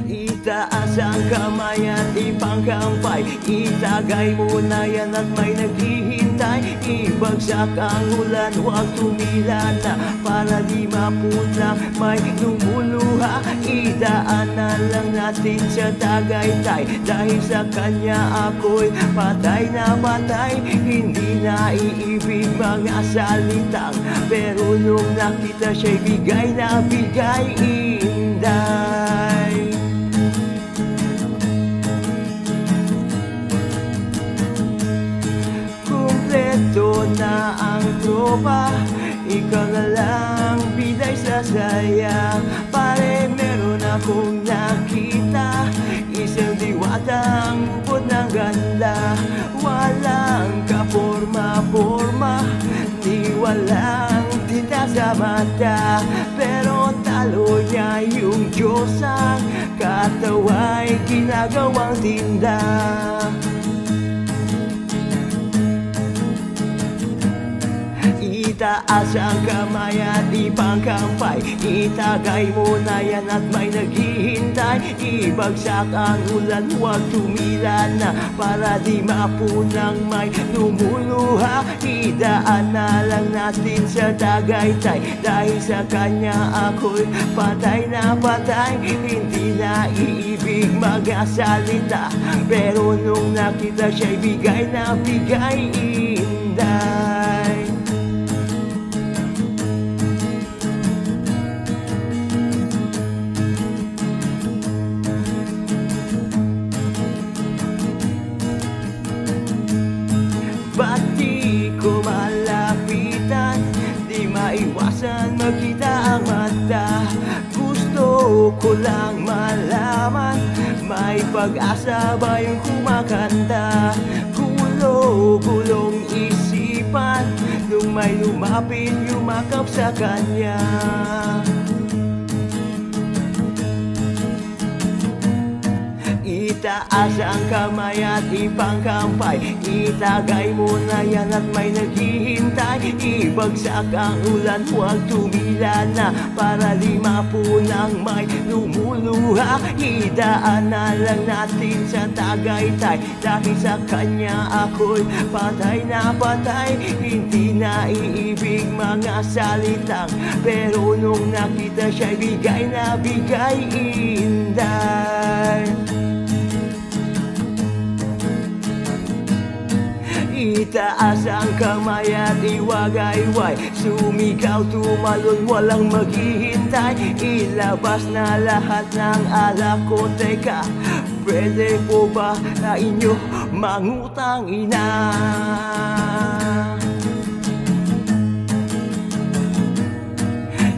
Itaas ang kamay at ipangkampay, itagay mo na yan at may naghihintay. Ibagsak ang ulan, huwag tumila na, para di mapulang may lumuluha. Idaan na lang natin sa Tagaytay, dahil sa kanya ako'y patay na patay. Hindi na iibig mga salitang, pero nung nakita siya'y bigay na bigay. Inday, kumpleto na ang tropa, ikaw na lang biday sa saya. Pare, meron akong nakita, isang diwatang bukod ng ganda. Walang kaporma-porma, di walang tinta sa mata, pero talo niya yung Diyos ang katawa'y ginagawang tinda. Itaas ang kamay at ipangkampay, itagay mo na yan at may naghihintay. Ibagsak ang ulan, huwag tumila na, para di mapunang may lumuluha. Idaan na lang natin sa Tagaytay, dahil sa kanya ako'y patay na patay. Hindi na iibig mga salita, pero nung nakita siya'y bigay na bigay. Inday, ba't di ko malapitan, di maiwasan makita ang mata. Gusto ko lang malaman, may pag-asa ba yung kumakanta? Gulo-gulong isipan, nung may lumapit yumakap sa kanya. Itaas ang kamay at ipangkampay, itagay mo na yan at may naghihintay. Ibagsak ang ulan, huwag tumila na, para di mapunang may lumuluha. Idaan na lang natin sa Tagaytay, dahil sa kanya ako'y patay na patay. Hindi na iibig mga salitang, pero nung nakita siya'y bigay na bigay. Inday, itaas ang kamay at iwagayway, sumigaw, tumalon, walang maghihintay. Ilabas na lahat ng alak ko, teka, pwede po ba na inyo mangutang ina?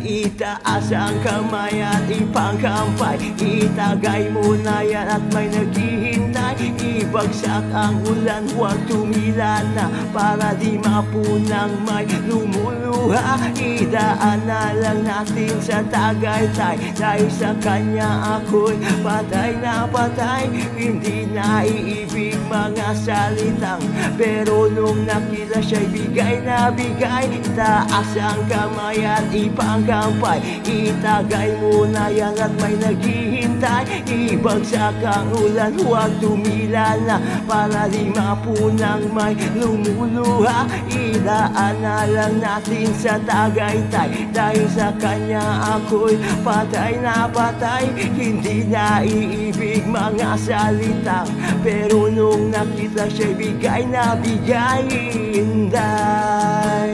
Itaas ang kamay at ipangkampay, itagay mo na yan at may naghihintay. Ibagsak ang ulan, huwag tumila na, para di mapunang may lumuluha. Idaan na lang natin sa Tagaytay, dahil sa kanya ako'y patay na patay. Hindi na iibig mga salitang, pero nung nakita siya'y bigay na bigay. Itaas ang kamay at ipangkampay, itagay mo na yan at may naghihintay. Ibagsak ang ulan, huwag tumila na, para di mapunang may lumuluha. Idaan na lang natin sa Tagaytay, dahil sa kanya ako'y patay na patay. Hindi na iibig mga salitang, pero nung nakita siya'y bigay na bigay. Inday,